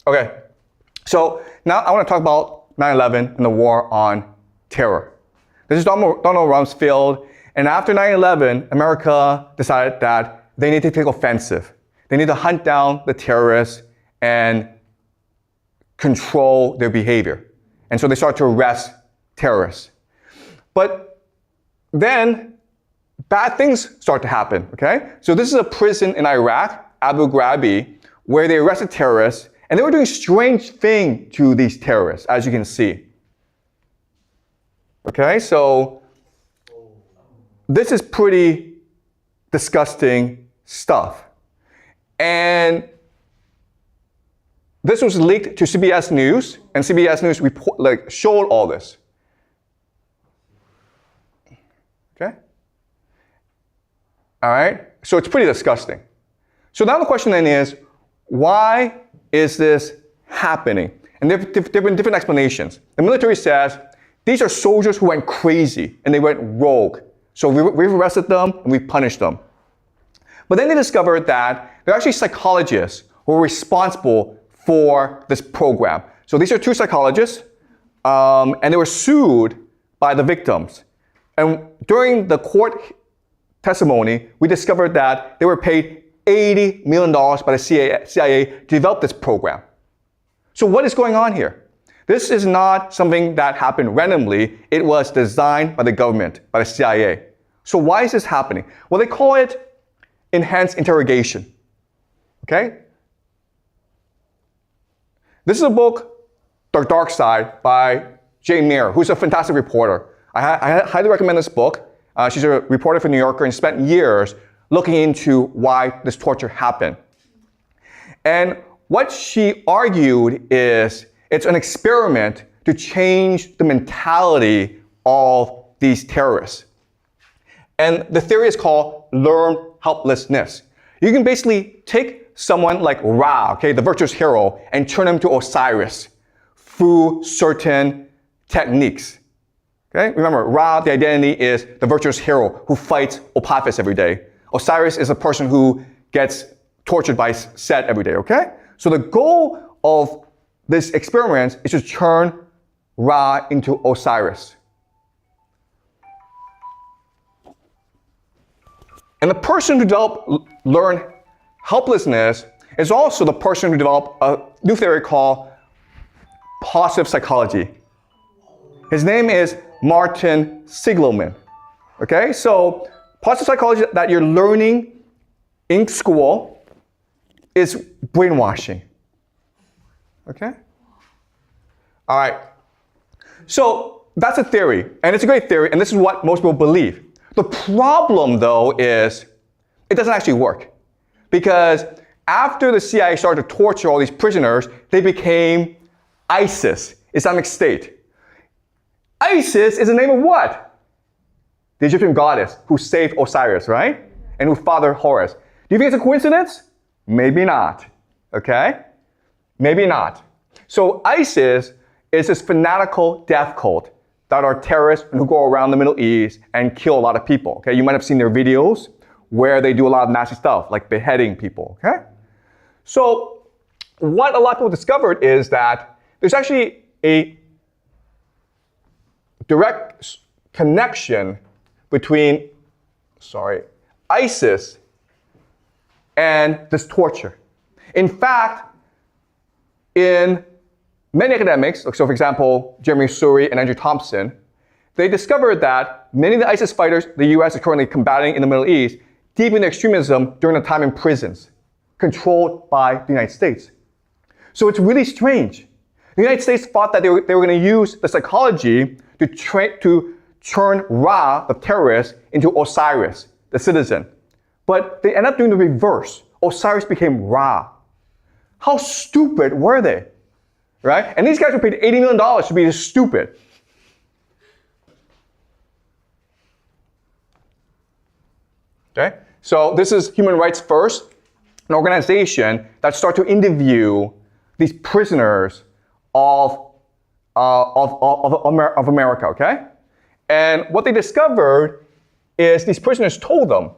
Okay, so now I want to talk about 9/11 and the war on terror. This is Donald Rumsfeld, and after 9/11, America decided that they need to take offensive. They need to hunt down the terrorists and control their behavior. And so they start to arrest terrorists. But then bad things start to happen, okay? So this is a prison in Iraq, Abu Ghraib, where they arrested terrorists, and they were doing strange things to these terrorists, as you can see. Okay, so this is pretty disgusting stuff. And this was leaked to CBS News, and CBS News showed all this. Okay? All right? So it's pretty disgusting. So now the question then is, why is this happening? And there have been different explanations. The military says, these are soldiers who went crazy, and they went rogue. So we've arrested them, and we punished them. But then they discovered that they're actually psychologists who were responsible for this program. So these are two psychologists, and they were sued by the victims. And during the court testimony, we discovered that they were paid $80 million by the CIA to develop this program. So what is going on here? This is not something that happened randomly. It was designed by the government, by the CIA. So why is this happening? Well, they call it enhanced interrogation. Okay? This is a book, The Dark Side, by Jane Mayer, who's a fantastic reporter. I highly recommend this book. She's a reporter for New Yorker and spent years looking into why this torture happened. And what she argued is it's an experiment to change the mentality of these terrorists. And the theory is called learned helplessness. You can basically take someone like Ra, okay, the virtuous hero, and turn him to Osiris through certain techniques. Okay? Remember, Ra, the identity is the virtuous hero who fights Apophis every day. Osiris is a person who gets tortured by Set every day, okay? So the goal of this experiment is to turn Ra into Osiris. And the person who developed learned helplessness is also the person who developed a new theory called positive psychology. His name is Martin Seligman. Okay, so positive psychology that you're learning in school is brainwashing. Okay? All right. So that's a theory, and it's a great theory, and this is what most people believe. The problem, though, is it doesn't actually work. Because after the CIA started to torture all these prisoners, they became ISIS, Islamic State. ISIS is the name of what? The Egyptian goddess who saved Osiris, right? And who fathered Horus. Do you think it's a coincidence? Maybe not. Okay? Maybe not. So ISIS is this fanatical death cult that are terrorists who go around the Middle East and kill a lot of people. Okay? You might have seen their videos where they do a lot of nasty stuff, like beheading people. Okay? So what a lot of people discovered is that there's actually a direct connection between, ISIS and this torture. In fact, in many academics, so for example, Jeremy Suri and Andrew Thompson, they discovered that many of the ISIS fighters the US is currently combating in the Middle East deepened their extremism during the time in prisons, controlled by the United States. So it's really strange. The United States thought that they were going to use the psychology to turn Ra, the terrorist, into Osiris, the citizen. But they ended up doing the reverse. Osiris became Ra. How stupid were they? Right? And these guys were paid $80 million to be this stupid. Okay? So this is Human Rights First, an organization that started to interview these prisoners of America, okay? And what they discovered is these prisoners told them,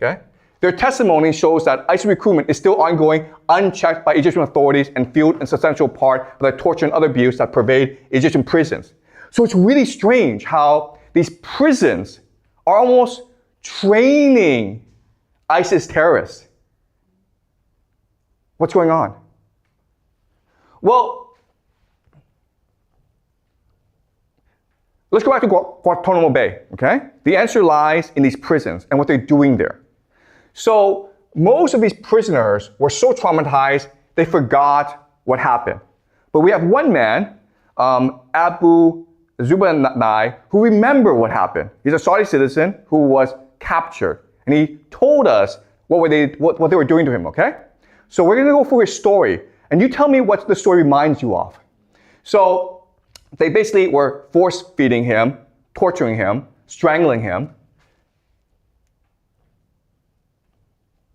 okay? Their testimony shows that ISIS recruitment is still ongoing, unchecked by Egyptian authorities, and fueled a substantial part of the torture and other abuse that pervade Egyptian prisons. So it's really strange how these prisons are almost training ISIS terrorists. What's going on? Well, let's go back to Guantanamo Bay, okay? The answer lies in these prisons and what they're doing there. So most of these prisoners were so traumatized, they forgot what happened. But we have one man, Abu Zubaydah, who remembered what happened. He's a Saudi citizen who was captured. And he told us what they were doing to him, okay? So we're going to go through his story. And you tell me what the story reminds you of. So they basically were force-feeding him, torturing him, strangling him.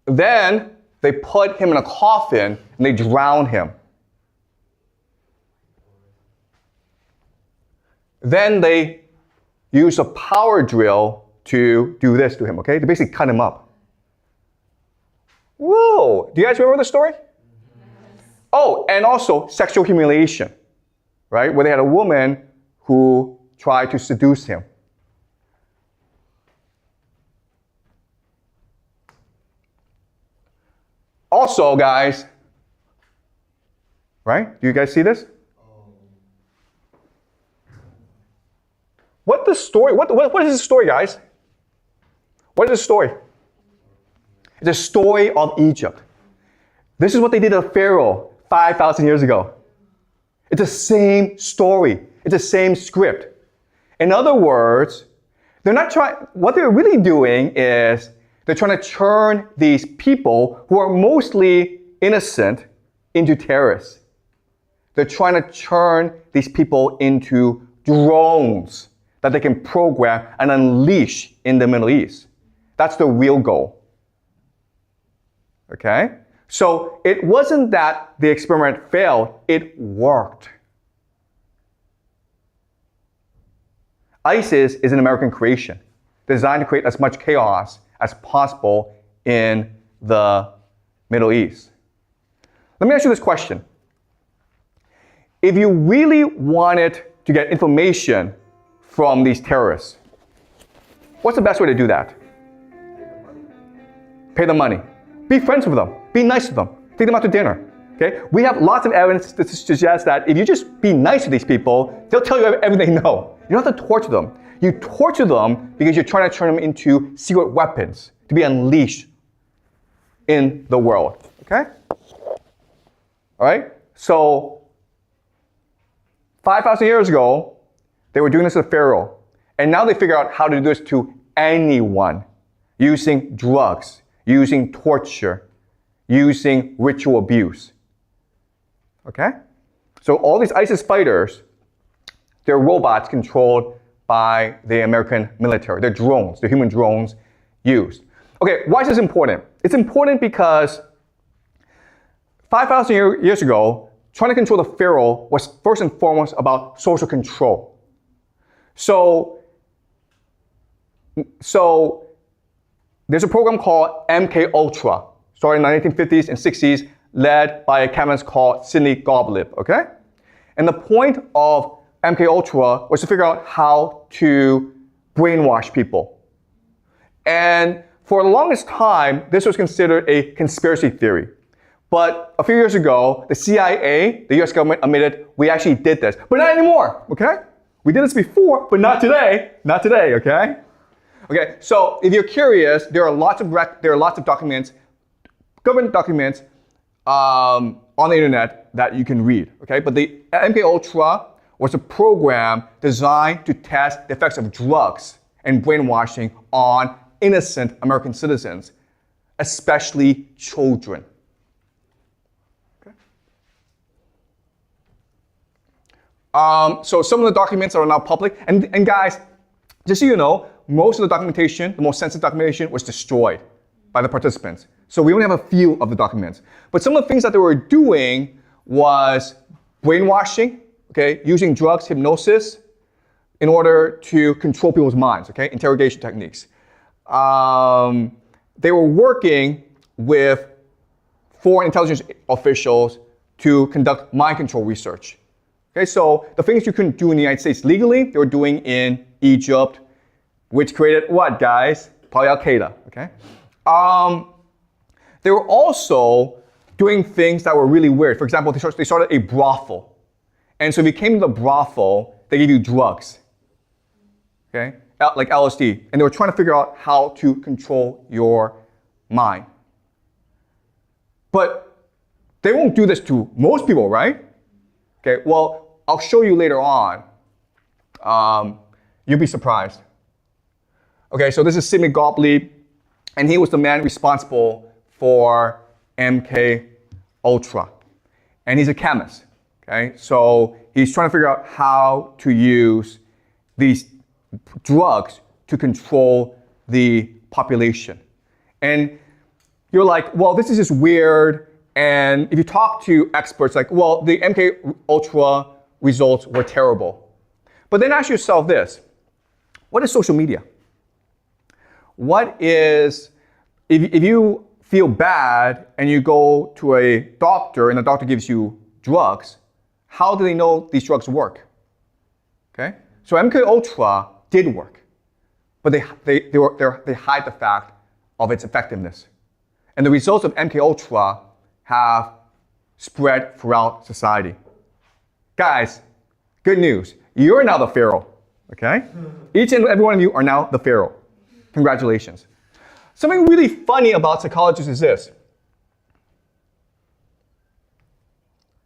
Then they put him in a coffin and they drowned him. Then they used a power drill to do this to him, okay? To basically cut him up. Whoa! Do you guys remember the story? Oh, and also sexual humiliation, right? Where they had a woman who tried to seduce him. Also, guys, right? Do you guys see this? What is the story, guys? What is the story? It's a story of Egypt. This is what they did to Pharaoh 5,000 years ago. It's the same story. It's the same script. In other words, what they're really doing is they're trying to turn these people who are mostly innocent into terrorists. They're trying to turn these people into drones that they can program and unleash in the Middle East. That's the real goal. Okay? So it wasn't that the experiment failed, it worked. ISIS is an American creation, designed to create as much chaos as possible in the Middle East. Let me ask you this question. If you really wanted to get information from these terrorists, what's the best way to do that? Pay them money. Be friends with them. Be nice to them. Take them out to dinner. Okay? We have lots of evidence to suggest that if you just be nice to these people, they'll tell you everything they know. You don't have to torture them. You torture them because you're trying to turn them into secret weapons to be unleashed in the world. Okay? All right? So, 5,000 years ago, they were doing this to Pharaoh. And now they figure out how to do this to anyone using drugs, using torture, using ritual abuse. Okay? So all these ISIS fighters, they're robots controlled by the American military. They're drones, they're human drones used. Okay, why is this important? It's important because 5,000 years ago, trying to control the Pharaoh was first and foremost about social control. So there's a program called MK Ultra, started in the 1950s and 60s, led by a chemist called Sidney Gottlieb, okay? And the point of MK Ultra was to figure out how to brainwash people. And for the longest time, this was considered a conspiracy theory. But a few years ago, the CIA, the US government, admitted we actually did this. But not anymore, okay? We did this before, but not today. Not today, okay? Okay, so if you're curious, there are lots of documents, government documents on the internet that you can read, okay? But the MK Ultra was a program designed to test the effects of drugs and brainwashing on innocent American citizens, especially children. Okay. So some of the documents are now public, and guys, just so you know, most of the documentation, the most sensitive documentation, was destroyed by the participants. So we only have a few of the documents. But some of the things that they were doing was brainwashing, okay, using drugs, hypnosis, in order to control people's minds, okay, interrogation techniques. they were working with foreign intelligence officials to conduct mind control research. Okay, so the things you couldn't do in the United States legally, they were doing in Egypt, which created what, guys? Probably Al-Qaeda, okay? They were also doing things that were really weird. For example, they started a brothel. And so if you came to the brothel, they gave you drugs, okay? Like LSD. And they were trying to figure out how to control your mind. But they won't do this to most people, right? Okay, well, I'll show you later on. You'll be surprised. Okay, so this is Sidney Gottlieb, and he was the man responsible for MK Ultra. And he's a chemist, okay? So he's trying to figure out how to use these drugs to control the population. And you're like, well, this is just weird. And if you talk to experts, like, well, the MK Ultra results were terrible. But then ask yourself this: what is social media? What is, if you feel bad and you go to a doctor and the doctor gives you drugs, how do they know these drugs work? Okay, so MK Ultra did work, but they hide the fact of its effectiveness. And the results of MK Ultra have spread throughout society. Guys, good news. You're now the pharaoh, okay? Each and every one of you are now the pharaoh. Congratulations. Something really funny about psychologists is this.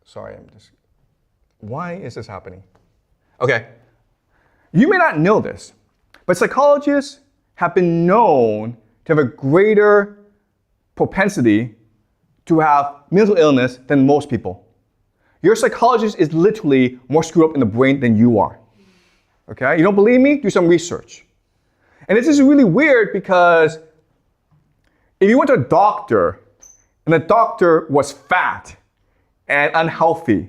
Sorry, why is this happening? Okay, you may not know this, but psychologists have been known to have a greater propensity to have mental illness than most people. Your psychologist is literally more screwed up in the brain than you are. Okay, you don't believe me? Do some research. And this is really weird because if you went to a doctor and the doctor was fat and unhealthy,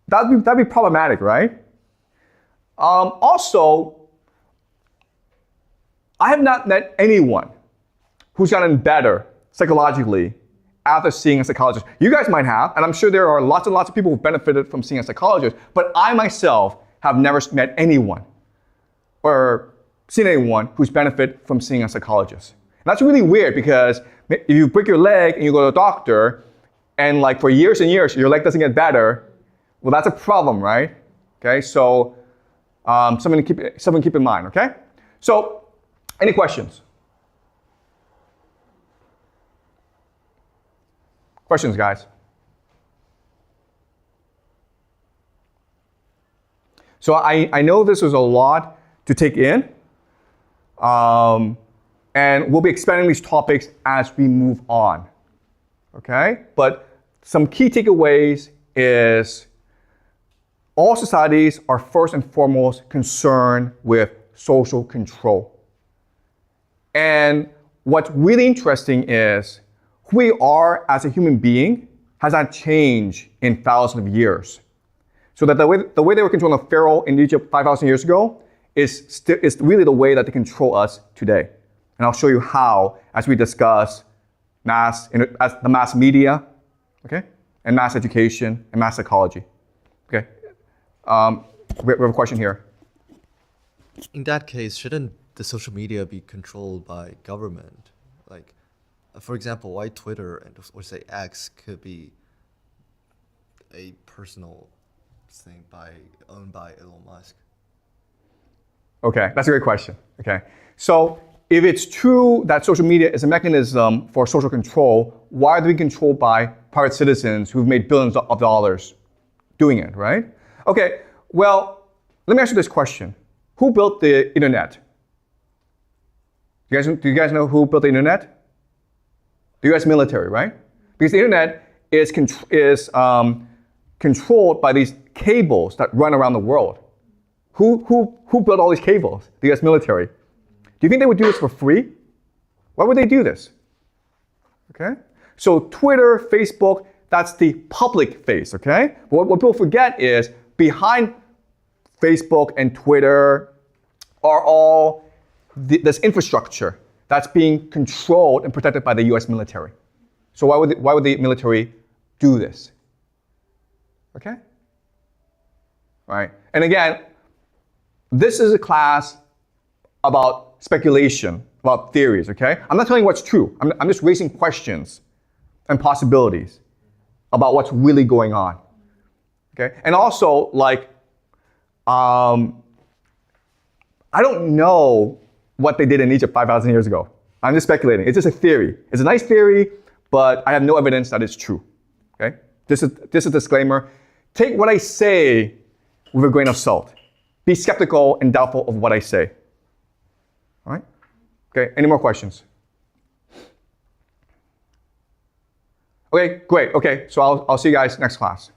that'd be problematic, right? Also, I have not met anyone who's gotten better psychologically after seeing a psychologist. You guys might have, and I'm sure there are lots and lots of people who benefited from seeing a psychologist, but I myself have never met anyone or seen anyone who's benefited from seeing a psychologist. And that's really weird because if you break your leg and you go to a doctor and like for years and years your leg doesn't get better, well, that's a problem, right? Okay, so something to keep in mind, okay? So, any questions? Questions, guys? So I know this was a lot to take in, and we'll be expanding these topics as we move on, okay? But some key takeaways is all societies are first and foremost concerned with social control. And what's really interesting is who we are as a human being has not changed in thousands of years. So that the way they were controlling the Pharaoh in Egypt 5,000 years ago is really the way that they control us today. And I'll show you how as we discuss the mass media, okay, and mass education and mass psychology. Okay, we have a question here. In that case, shouldn't the social media be controlled by government? Like, for example, why Twitter or say X could be a personal thing owned by Elon Musk? Okay, that's a great question. Okay, so if it's true that social media is a mechanism for social control, why are they being controlled by private citizens who've made billions of dollars doing it, right? Okay, well, let me ask you this question. Who built the internet? Do you guys know who built the internet? The US military, right? Because the internet is controlled by these cables that run around the world. Who built all these cables? The US military. Do you think they would do this for free? Why would they do this? Okay? So Twitter, Facebook, that's the public face, okay? But what people forget is behind Facebook and Twitter are all this infrastructure that's being controlled and protected by the US military. So why would the military do this? Okay? Right? And again, this is a class about speculation, about theories, okay? I'm not telling you what's true. I'm just raising questions and possibilities about what's really going on. Okay? And also, like, I don't know what they did in Egypt 5,000 years ago. I'm just speculating. It's just a theory. It's a nice theory, but I have no evidence that it's true. Okay? This is a disclaimer. Take what I say with a grain of salt. Be skeptical and doubtful of what I say. All right? Okay, any more questions? Okay, great. Okay, so I'll see you guys next class.